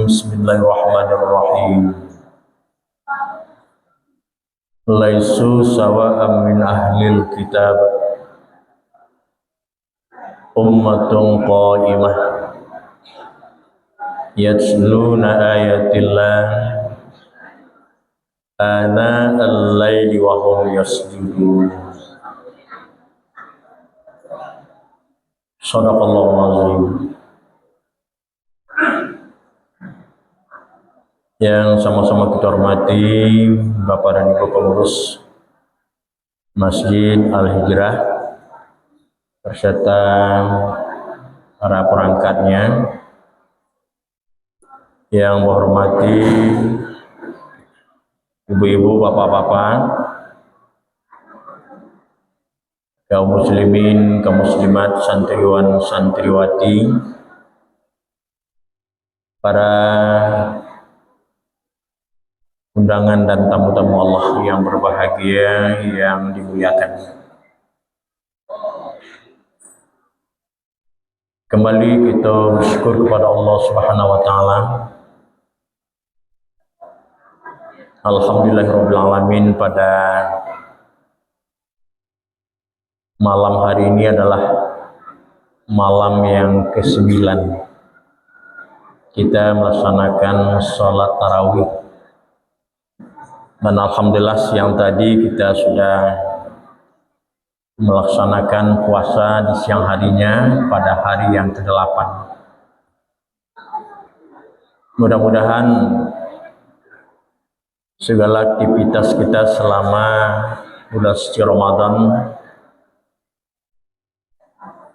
Bismillahirrahmanirrahim. Laisu sawa'am min ahlil kitab ummatun qa'imah yatsluna ayatillah ana al-laili wa hum yasjudun. Shadaqallahu azim. Yang sama-sama kita hormati Bapak dan Ibu pengurus Masjid Al-Hijrah beserta para perangkatnya, yang menghormati ibu-ibu, bapak-bapak, kaum muslimin, kaum muslimat, santriwan, santriwati, para undangan dan tamu-tamu Allah yang berbahagia, yang dimuliakan. Kembali kita bersyukur kepada Allah Subhanahu wa taala. Alhamdulillahirabbil alamin, pada malam hari ini adalah malam yang ke-9 kita melaksanakan sholat tarawih. Dan alhamdulillah siang tadi kita sudah melaksanakan puasa di siang harinya pada hari yang ke-8. Mudah-mudahan segala aktivitas kita selama bulan suci Ramadan,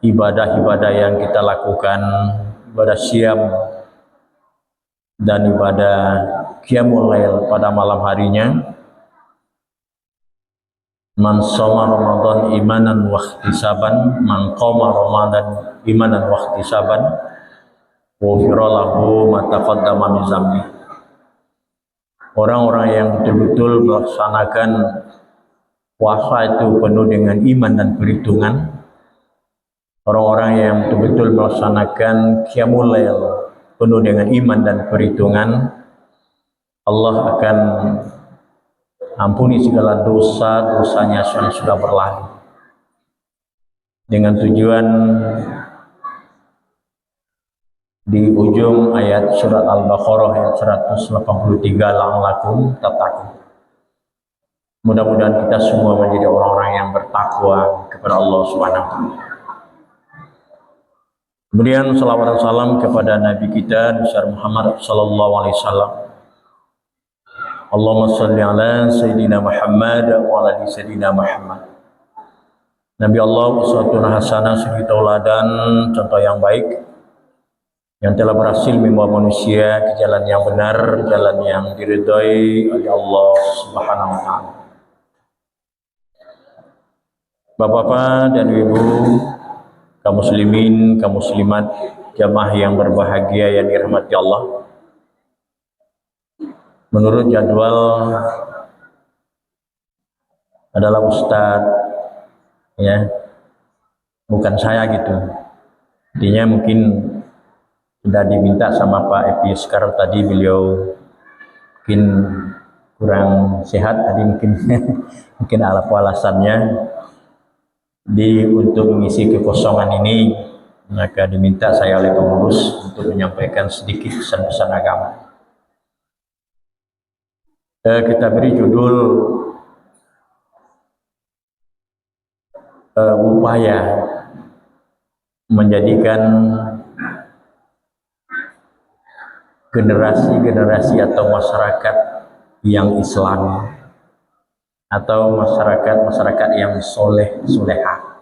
ibadah-ibadah yang kita lakukan, ibadah siam dan ibadah qiyamul lail pada malam harinya, man shoma Ramadan imanan wa ihtisaban, man qoma Ramadan imanan wa ihtisaban, ghufira lahu ma taqaddama min dzambi. Orang-orang yang betul-betul melaksanakan puasa itu penuh dengan iman dan perhitungan, orang-orang yang betul-betul melaksanakan qiyamul lail penuh dengan iman dan perhitungan, Allah akan ampuni segala dosa-dosanya yang sudah berlalu. Dengan tujuan di ujung ayat surat Al-Baqarah ayat 183, la'allakum tattaqun. Mudah-mudahan kita semua menjadi orang-orang yang bertakwa kepada Allah Subhanahu wa taala. Kemudian salawat dan salam kepada Nabi kita besar Muhammad sallallahu alaihi wasallam. Allahumma shalli ala sayyidina Muhammad wa ala sayyidina Muhammad. Nabi Allah uswatun hasanah, suri tauladan, contoh yang baik yang telah berhasil membawa manusia ke jalan yang benar, jalan yang diridhai oleh Allah Subhanahu wa taala. Bapak-bapak dan ibu, kaum muslimin, kaum muslimat, jamaah yang berbahagia yang dirahmati Allah. Menurut jadwal adalah Ustadz, ya, bukan saya gitu. Intinya mungkin sudah diminta sama Pak Epi Sekar tadi, beliau mungkin kurang sehat tadi, mungkin alasannya untuk mengisi kekosongan ini, maka diminta saya oleh pengurus untuk menyampaikan sedikit pesan-pesan agama. Kita beri judul upaya menjadikan generasi-generasi atau masyarakat yang Islami atau masyarakat yang solehah.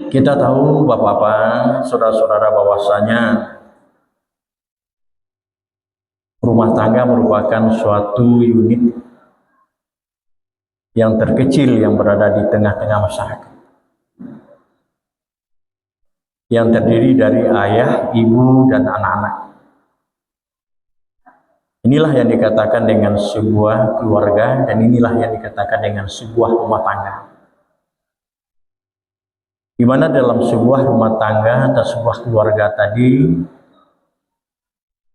Kita tahu bapak-bapak, saudara-saudara, bahwasanya rumah tangga merupakan suatu unit yang terkecil yang berada di tengah-tengah masyarakat, yang terdiri dari ayah, ibu, dan anak-anak. Inilah yang dikatakan dengan sebuah keluarga, dan inilah yang dikatakan dengan sebuah rumah tangga. di mana dalam sebuah rumah tangga atau sebuah keluarga tadi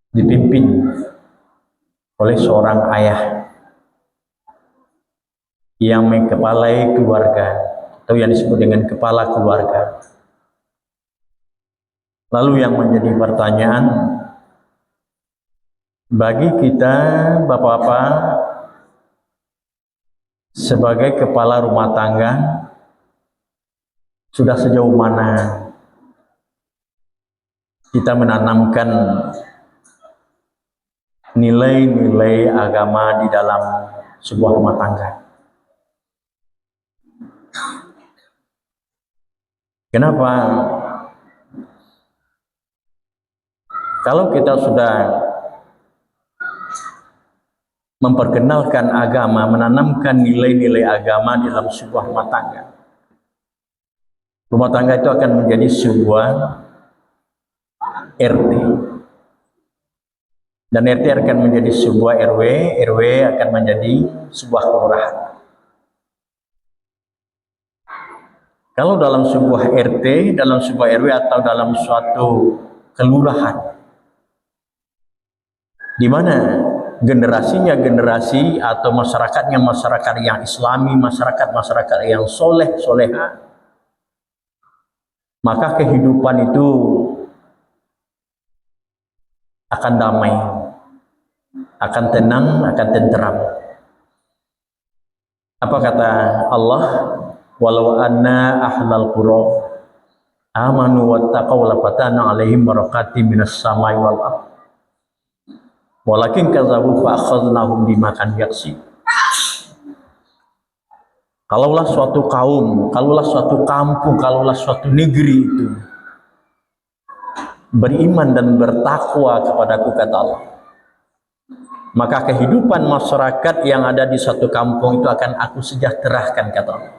dipimpin oleh seorang ayah yang mengkepalai keluarga atau yang disebut dengan kepala keluarga. Lalu yang menjadi pertanyaan bagi kita bapak-bapak sebagai kepala rumah tangga, sudah sejauh mana kita menanamkan nilai-nilai agama di dalam sebuah rumah tangga? Kenapa? Kalau kita sudah memperkenalkan agama, menanamkan nilai-nilai agama di dalam sebuah rumah tangga itu akan menjadi sebuah RT, dan RT akan menjadi sebuah RW, RW akan menjadi sebuah kelurahan. Kalau dalam sebuah RT, dalam sebuah RW atau dalam suatu kelurahan, di mana generasinya generasi atau masyarakatnya masyarakat yang Islami, masyarakat yang soleh soleha, maka kehidupan itu akan damai, akan tenang, akan tenteram. Apa kata Allah? Walau anna ahlal qura amanu wattaqaw lafatana alaihim barakatim minas samai wal ardh walakin kadzabu fa akhadnahum bima kan yaksi. Kalaulah suatu kaum, kalaulah suatu kampung, kalaulah suatu negeri itu beriman dan bertakwa kepadaku, kata Allah, maka kehidupan masyarakat yang ada di satu kampung itu akan aku sejahterakan, kata Allah.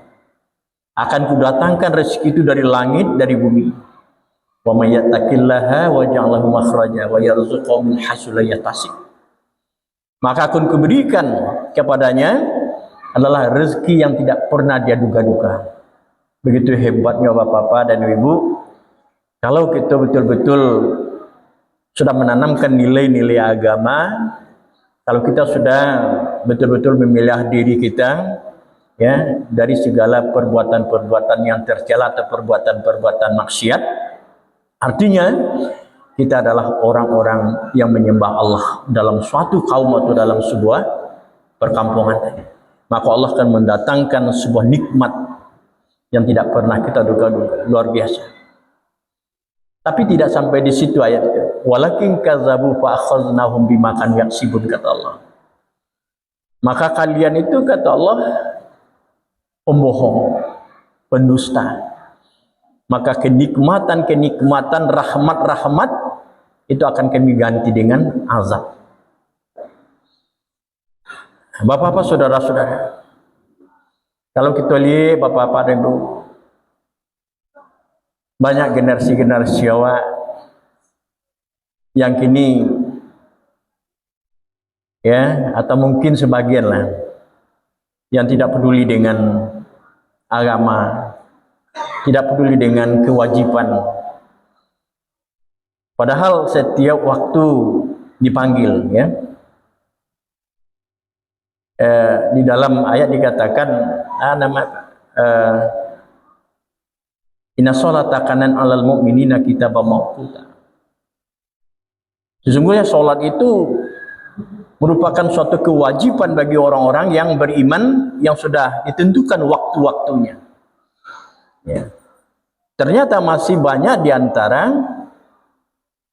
Akan kudatangkan rezeki itu dari langit, dari bumi. Wa may yattaqillaha wa ja'al lahu makhraja wa yarzuqhu min haitsu la yahtasib. Maka akan kuberikan kepadanya adalah rezeki yang tidak pernah dia duga-duga. Begitu hebatnya Bapak-bapak dan Ibu, kalau kita betul-betul sudah menanamkan nilai-nilai agama, kalau kita sudah betul-betul memilah diri kita ya dari segala perbuatan-perbuatan yang tercela atau perbuatan-perbuatan maksiat, artinya kita adalah orang-orang yang menyembah Allah dalam suatu kaum atau dalam sebuah perkampungan. Maka Allah akan mendatangkan sebuah nikmat yang tidak pernah kita duga-duga, luar biasa. Tapi tidak sampai di situ ayat itu. Walakin kadzabu fa akhadnahum bima kan yaksibun, kata Allah. Maka kalian itu, kata Allah, pembohong, pendusta. Maka kenikmatan-kenikmatan, rahmat-rahmat itu akan kami ganti dengan azab. Bapak-bapak, saudara-saudara, kalau kita lihat bapak-bapak dan ibu, banyak generasi-generasi Jawa yang kini ya, atau mungkin sebagian lah, yang tidak peduli dengan agama, tidak peduli dengan kewajiban. Padahal setiap waktu dipanggil, ya. Di dalam ayat dikatakan, inna sholata kanan alal mu'minina kitaban mawquta. Sesungguhnya sholat itu merupakan suatu kewajiban bagi orang-orang yang beriman yang sudah ditentukan waktu-waktunya. Ya. Ternyata masih banyak di antara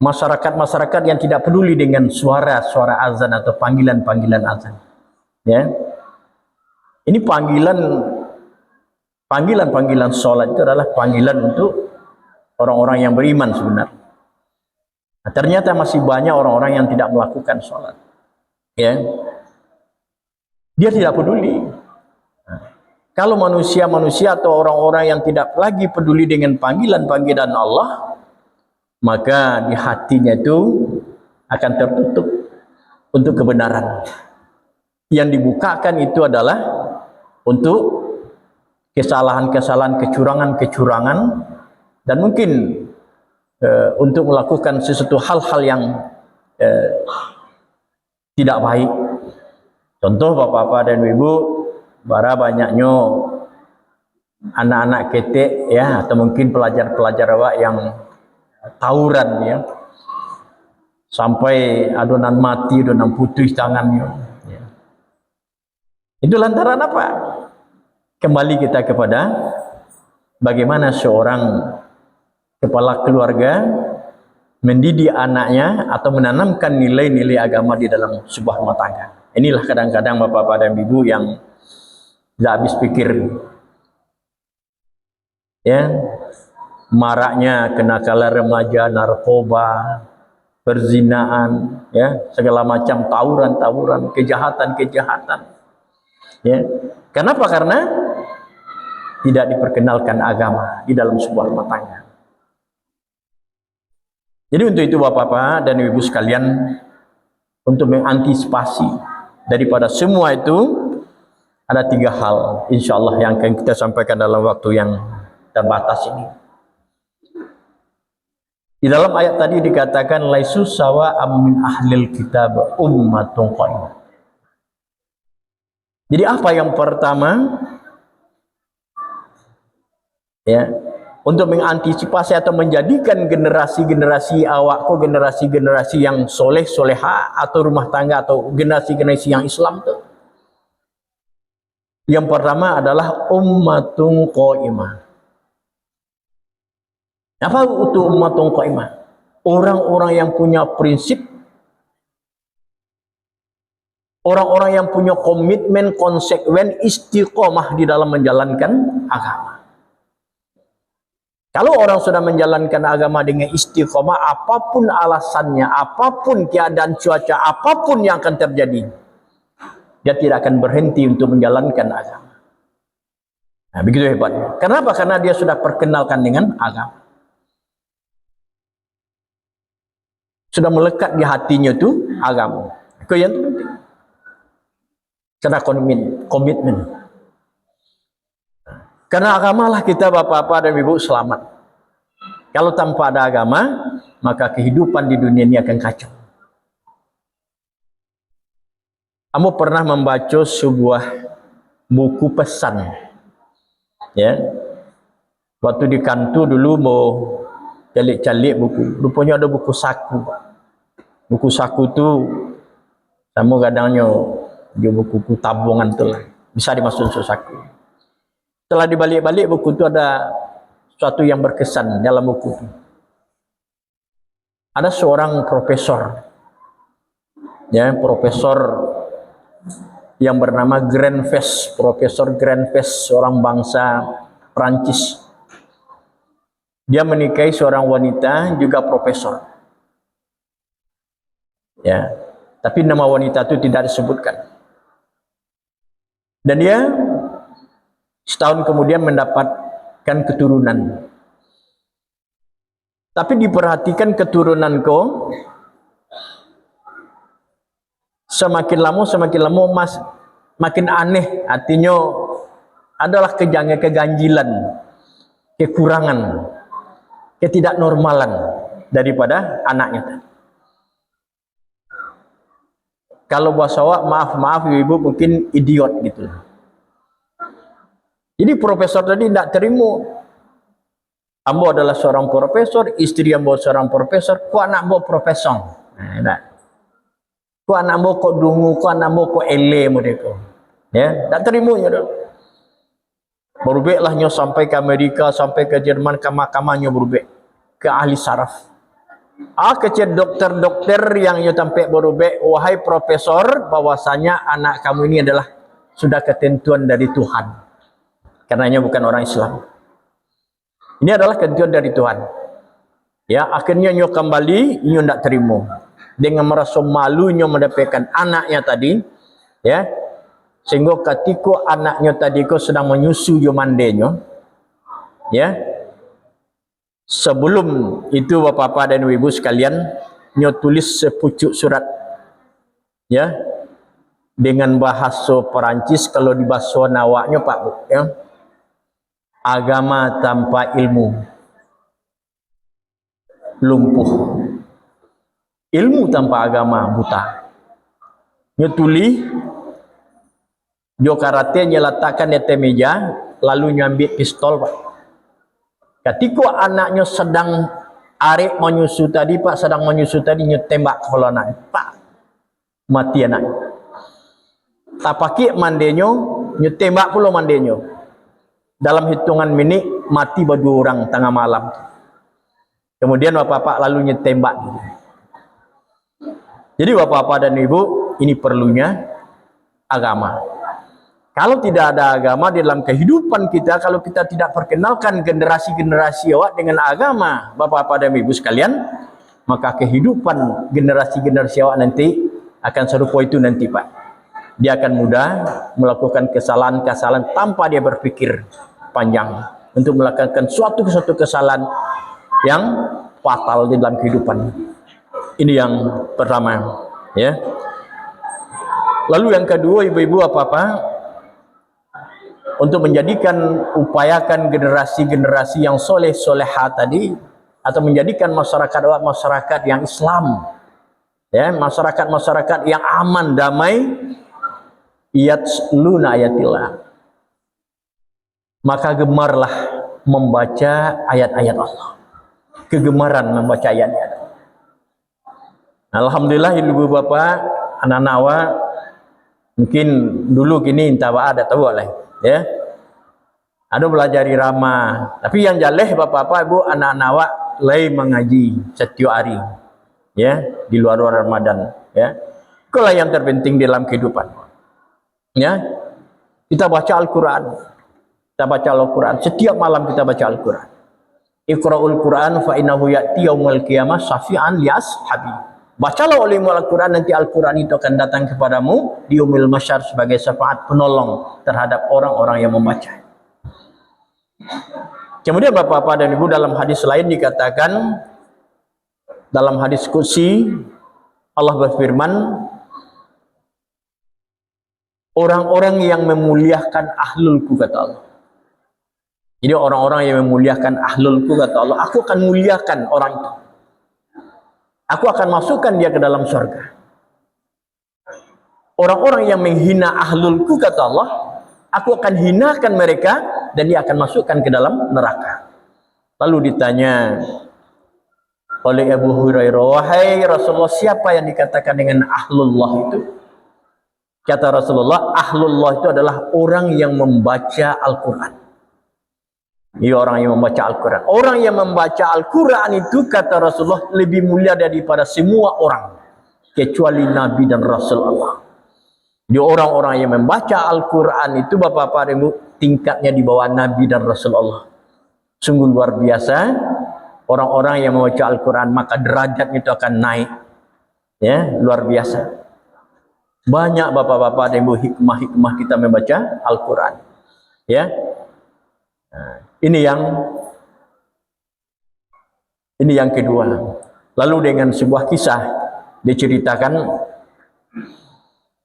masyarakat-masyarakat yang tidak peduli dengan suara-suara azan atau panggilan-panggilan azan. Ya. Ini panggilan sholat itu adalah panggilan untuk orang-orang yang beriman sebenarnya. Nah, ternyata masih banyak orang-orang yang tidak melakukan sholat. Ya, dia tidak peduli. Nah, kalau manusia-manusia atau orang-orang yang tidak lagi peduli dengan panggilan-panggilan Allah, maka di hatinya itu akan tertutup untuk kebenaran. Yang dibukakan itu adalah untuk kesalahan-kesalahan, kecurangan-kecurangan, dan mungkin untuk melakukan sesuatu hal-hal yang tidak baik. Contoh bapak-bapak dan ibu, bara banyaknya anak-anak ketek ya, atau mungkin pelajar-pelajar awak yang tawuran ya, sampai adonan mati, adonan putus tangannya ya. Itu lantaran apa? Kembali kita kepada bagaimana seorang kepala keluarga mendidik anaknya atau menanamkan nilai-nilai agama di dalam sebuah rumah tangga. Inilah kadang-kadang bapak-bapak dan ibu yang tidak habis pikir ya, maraknya kenakalan remaja, narkoba, perzinaan ya, segala macam tawuran-tawuran, kejahatan-kejahatan ya. Kenapa? Karena tidak diperkenalkan agama di dalam sebuah rumah tangga. Jadi untuk itu bapak-bapak dan ibu sekalian, untuk mengantisipasi daripada semua itu, ada 3 hal insyaallah yang akan kita sampaikan dalam waktu yang terbatas ini. Di dalam ayat tadi dikatakan laisu sawa'am min ahlil kitab ummatun qaimah. Jadi apa yang pertama ya, untuk mengantisipasi atau menjadikan generasi-generasi awakku generasi-generasi yang soleh soleha atau rumah tangga atau generasi-generasi yang Islam itu, yang pertama adalah ummatun qaimah. Apa itu ummatun qaimah? Orang-orang yang punya prinsip, orang-orang yang punya komitmen konsekuen, istiqomah di dalam menjalankan agama. Kalau orang sudah menjalankan agama dengan istiqomah, apapun alasannya, apapun keadaan cuaca, apapun yang akan terjadi, dia tidak akan berhenti untuk menjalankan agama. Nah, begitu hebatnya. Kenapa? Karena dia sudah perkenalkan dengan agama. Sudah melekat di hatinya itu agama. Itu yang penting. Karena komitmen. Karena agamalah kita bapak-bapak dan ibu selamat. Kalau tanpa ada agama, maka kehidupan di dunia ini akan kacau. Kamu pernah membaca sebuah buku pesan, ya? Waktu di kantor dulu mau calik-calik buku, rupanya ada buku saku. Buku saku tu, kamu kadangnya dia buku tabungan tu lah, bisa dimasukkan ke saku. Setelah dibalik-balik buku itu ada sesuatu yang berkesan dalam buku itu. Ada seorang profesor, ya, profesor yang bernama Granvesse, Profesor Granvesse, seorang bangsa Prancis. Dia menikahi seorang wanita juga profesor, ya, tapi nama wanita itu tidak disebutkan. Dan dia setahun kemudian mendapatkan keturunan. Tapi diperhatikan keturunanku, semakin lama makin aneh. Artinya adalah keganjilan, kekurangan, ketidaknormalan daripada anaknya. Kalau bahasa awak, maaf ibu, mungkin idiot gitu. Jadi profesor tadi tidak terima. Ambo adalah seorang profesor, istri ambo seorang profesor, ku anak ambo profesor. Nah, ku anak ambo kok dungu, ku anak ambo kok ele mereka. Ya, tak terima ya. Berubahlah nyo sampai ke Amerika, sampai ke Jerman, ke mahkamahnya berubah ke ahli saraf. Kecil dokter-dokter yang nyo sampai berubah, wahai profesor, bahwasanya anak kamu ini adalah sudah ketentuan dari Tuhan. Karenanya bukan orang Islam. Ini adalah ketentuan dari Tuhan. Ya, akhirnya nyo kembali, nyo tidak terima. Dengan merasa malu nyo mendapatkan anaknya tadi, ya. Sehingga ketika anaknya tadi ko sedang menyusu yo mandenya, ya. Sebelum itu bapak-bapak dan ibu sekalian, nyo tulis sepucuk surat, ya, dengan bahasa Perancis. Kalau di bahasa nawaknya Pak Bu, ya. agama tanpa ilmu lumpuh, ilmu tanpa agama buta. Nyetuli jo karate nyeletakkan di atas meja, lalu nyambil pistol, Pak. Ketika anaknya sedang arek menyusu tadi, Pak, sedang menyusu tadi, nyetembak kepala anak, Pak, mati anak. Tapaki mandenyo, nyetembak pula mandenyo. Dalam hitungan menit mati berdua orang tengah malam. Kemudian bapak-bapak lalu nyetembak. Jadi bapak-bapak dan ibu, ini perlunya agama. Kalau tidak ada agama di dalam kehidupan kita, kalau kita tidak perkenalkan generasi-generasi awak dengan agama, bapak-bapak dan ibu sekalian, maka kehidupan generasi-generasi awak nanti akan serupa itu nanti, Pak. Dia akan mudah melakukan kesalahan-kesalahan tanpa dia berpikir panjang untuk melakukan suatu kesalahan yang fatal di dalam kehidupan. Ini yang pertama, ya. Lalu yang kedua, ibu-ibu, apa-apa, untuk menjadikan, upayakan generasi-generasi yang soleh-soleha tadi, atau menjadikan masyarakat yang Islam, ya, masyarakat yang aman, damai, yatluna ayatillah, maka gemarlah membaca ayat-ayat Allah, kegemaran membaca ayat-ayat. Alhamdulillah ibu bapak, anak-anak awak, mungkin dulu kini entah ada tahu lah, ya, ada belajar irama, tapi yang jaleh bapak-bapak ibu anak-anak awak lay mengaji setiap hari, ya, di luar Ramadan, ya. Itulah yang terpenting dalam kehidupan, ya. Kita baca Al-Quran, setiap malam kita baca Al-Quran. Iqra'ul Quran fa innahu ya'ti yaumul qiyamah syafi'an li ashabi. Bacalah olehmu Al-Quran, nanti Al-Quran itu akan datang kepadamu di yaumil mahsyar sebagai syafaat penolong terhadap orang-orang yang membaca. Kemudian bapak-bapak dan ibu, dalam hadis lain dikatakan, dalam hadis qudsi Allah berfirman, orang-orang yang memuliakan ahlulku, kata Allah. Jadi orang-orang yang memuliakan ahlulku, kata Allah, aku akan muliakan orang itu. Aku akan masukkan dia ke dalam surga. Orang-orang yang menghina ahlulku, kata Allah, aku akan hinakan mereka dan dia akan masukkan ke dalam neraka. Lalu ditanya oleh Abu Hurairah, wahai Rasulullah, siapa yang dikatakan dengan ahlullah itu? Kata Rasulullah, ahlullah itu adalah orang yang membaca Al-Quran. Ini orang yang membaca Al-Quran. Orang yang membaca Al-Quran itu, kata Rasulullah, lebih mulia daripada semua orang, kecuali Nabi dan Rasul Allah. Di orang-orang yang membaca Al-Quran itu, bapak-bapak dan ibu, tingkatnya di bawah Nabi dan Rasul Allah. Sungguh luar biasa. Orang-orang yang membaca Al-Quran, maka derajatnya itu akan naik. Ya, luar biasa. Banyak bapak-bapak dan ibu hikmah-hikmah kita membaca Al-Quran. Ya. Nah, ini yang kedua. Lalu dengan sebuah kisah diceritakan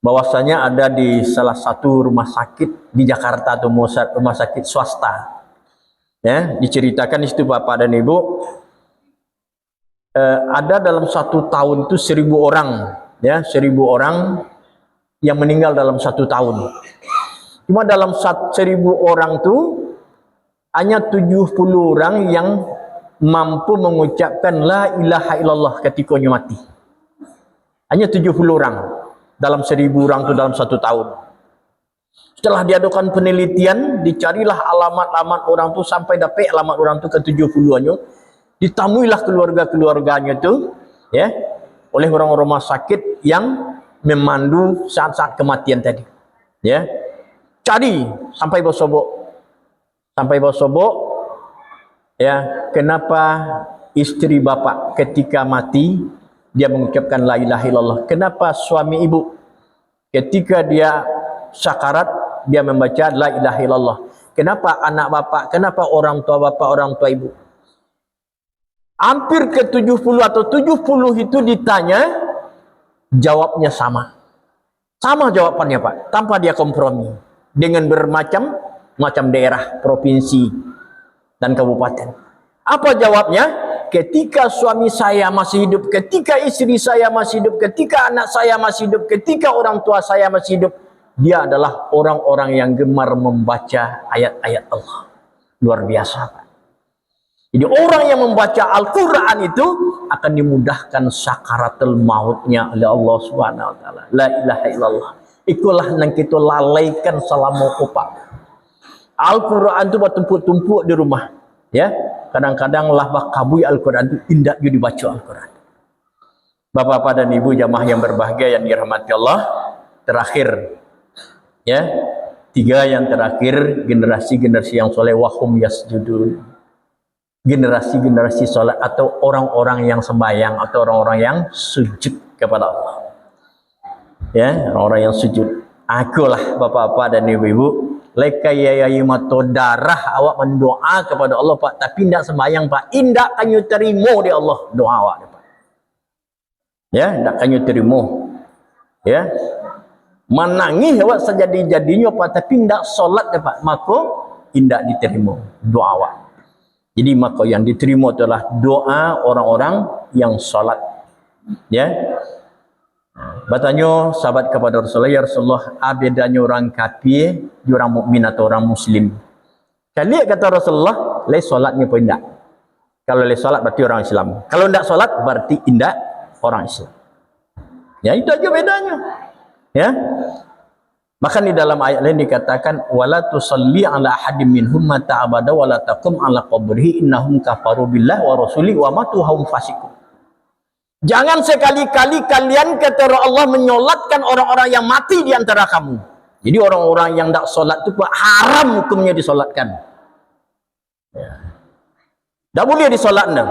bahwasanya ada di salah satu rumah sakit di Jakarta atau rumah sakit swasta. Ya, diceritakan di situ bapak dan ibu, ada dalam satu tahun itu 1.000 orang, ya, 1.000 orang yang meninggal dalam satu tahun. Cuma dalam 1.000 orang itu hanya 70 orang yang mampu mengucapkan la ilaha illallah ketikanya mati. Hanya 70 orang dalam 1.000 orang itu dalam satu tahun. Setelah diadakan penelitian, dicarilah alamat-alamat orang itu sampai dapat alamat orang itu ke 70-annya. Ditamuilah keluarga-keluarganya itu, ya, oleh orang-orang rumah sakit yang memandu saat-saat kematian tadi. Ya. Cari sampai bersobok, ya, kenapa istri bapak ketika mati dia mengucapkan la ilaha illallah? Kenapa suami ibu ketika dia sakarat dia membaca la ilaha illallah? Kenapa anak bapak? Kenapa orang tua bapak, orang tua ibu? Hampir ke 70 atau 70 itu ditanya, jawabnya sama. Sama jawabannya, Pak, tanpa dia kompromi. Dengan bermacam daerah, provinsi, dan kabupaten. Apa jawabnya? Ketika suami saya masih hidup, ketika istri saya masih hidup, ketika anak saya masih hidup, ketika orang tua saya masih hidup, dia adalah orang-orang yang gemar membaca ayat-ayat Allah. Luar biasa, Pak. Jadi orang yang membaca Al-Quran itu akan dimudahkan sakaratul mautnya oleh Allah Subhanahu wa taala. La ilaha illallah. Ikulah yang kita lalaikan selama opak. Al-Quran itu bertumpuk-tumpuk di rumah. Ya, kadang-kadang lah kabui Al-Quran itu indah juga dibaca Al-Quran. Bapak-bapak dan ibu jamaah yang berbahagia yang dirahmati Allah, terakhir, ya, 3 yang terakhir, generasi-generasi yang soleh, wahum yasjudun. Generasi-generasi sholat atau orang-orang yang sembahyang atau orang-orang yang sujud kepada Allah. Ya, orang-orang yang sujud. Akulah bapak-bapak dan ibu-ibu, lekayayai mato darah awak mendoa kepada Allah, Pak, tapi tidak sembahyang, Pak. Indak kanyu terima di Allah doa awak, Pak. Ya, tidak kanyu terima. Ya. Menangis awak sejadi-jadinya, Pak, tapi tidak solat, Pak. Maka indak diterima doa awak. Jadi maka yang diterima adalah doa orang-orang yang salat. Ya. Bertanya sahabat kepada Rasulullah, ya Rasulullah, bedanya orang kafir, orang mukmin atau orang muslim? Kali kata Rasulullah, le salatnya pun indak. Kalau le salat berarti orang Islam. Kalau tidak salat berarti indak orang Islam. Ya, itu aja bedanya. Ya. Bahkan di dalam ayat lain dikatakan wala tusalli ala ahadin minhum mata abada wala taqum ala qabrihi innahum kafaru billahi wa rasuli wa matu hum fasiqun. Jangan sekali-kali kalian kata Allah menyolatkan orang-orang yang mati di antara kamu. Jadi orang-orang yang tidak solat itu haram hukumnya disolatkan. Ya. Tidak boleh disolatkan.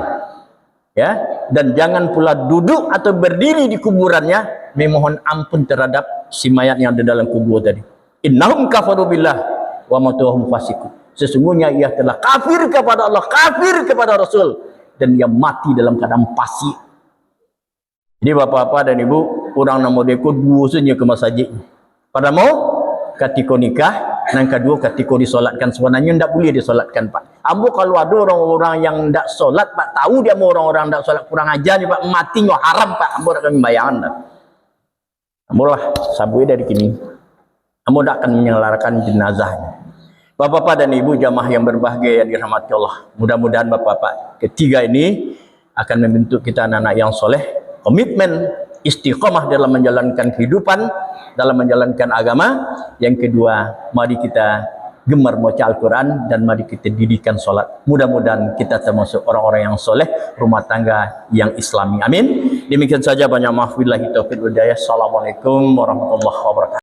Ya, dan jangan pula duduk atau berdiri di kuburannya memohon ampun terhadap si mayat yang ada dalam kubur tadi. Innahum kafaru billah wa matuhum fasiqun. Sesungguhnya ia telah kafir kepada Allah, kafir kepada Rasul, dan dia mati dalam keadaan fasik. Jadi bapak-bapak dan ibu, orang nama deko dua saja ke masjid. Pada mau ketika nikah, yang kedua ketika disolatkan, sebenarnya tidak boleh disolatkan, Pak. Ambo kalau ada orang-orang yang tidak solat, Pak, tahu dia mau orang-orang tidak solat, kurang ajar nih, Pak, matinya haram, Pak. Ambo akan membayangkan, Pak. Ambo lah sabui dari kini. Ambo akan menyelarkan jenazahnya. Bapak-bapak dan ibu jamaah yang berbahagia yang dirahmati Allah. Mudah-mudahan bapak-bapak ketiga ini akan membentuk kita anak-anak yang soleh, komitmen, istiqomah dalam menjalankan kehidupan, dalam menjalankan agama. Yang kedua, mari kita gemar membaca Al-Quran dan mari kita didikkan sholat. Mudah-mudahan kita termasuk orang-orang yang soleh, rumah tangga yang islami. Amin. Demikian saja, banyak maaf. Billahi taufiq wal hidayah. Assalamualaikum warahmatullahi wabarakatuh.